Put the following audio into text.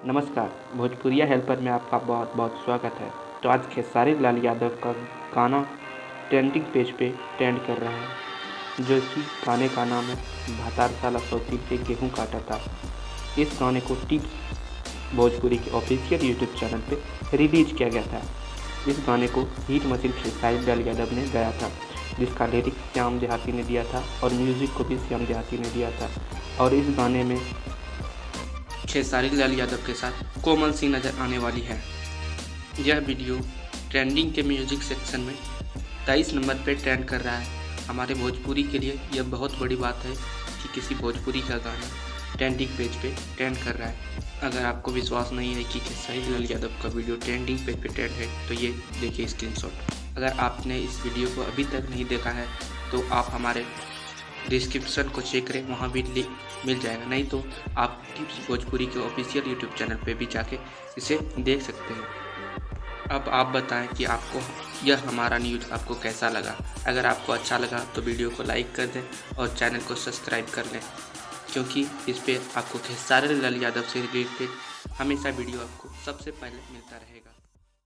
नमस्कार, भोजपुरिया हेल्पर में आपका बहुत बहुत स्वागत है। तो आज खेसारी लाल यादव का गाना ट्रेंडिंग पेज पे ट्रेंड कर रहा है, जो कि गाने का नाम है भातार साला सौतीन पे गेहूँ काटा था। इस गाने को टिप्स भोजपुरी के ऑफिशियल यूट्यूब चैनल पे रिलीज किया गया था। इस गाने को हिट मशीन खेसारी लाल यादव ने गाया था, जिसका लिरिक्स श्याम देहाती ने दिया था और म्यूज़िक को भी श्याम देहाती ने दिया था। और इस गाने में खेसारी लाल यादव के साथ कोमल सिंह नजर आने वाली है। यह वीडियो ट्रेंडिंग के म्यूजिक सेक्शन में 23 नंबर पर ट्रेंड कर रहा है। हमारे भोजपुरी के लिए यह बहुत बड़ी बात है कि किसी भोजपुरी का गाना ट्रेंडिंग पेज पे ट्रेंड कर रहा है। अगर आपको विश्वास नहीं है कि खेसारी लाल यादव का वीडियो ट्रेंडिंग पेज पे ट्रेंड है तो ये देखिए स्क्रीनशॉट। अगर आपने इस वीडियो को अभी तक नहीं देखा है तो आप हमारे डिस्क्रिप्शन को चेक करें, वहाँ भी लिंक मिल जाएगा। नहीं तो आप टिप्स भोजपुरी के ऑफिशियल यूट्यूब चैनल पे भी जाके इसे देख सकते हैं। अब आप बताएं कि आपको यह हमारा न्यूज़ आपको कैसा लगा। अगर आपको अच्छा लगा तो वीडियो को लाइक कर दें और चैनल को सब्सक्राइब कर लें, क्योंकि इस पर आपको खेसारी लाल यादव से रिलेटेड हमेशा वीडियो आपको सबसे पहले मिलता रहेगा।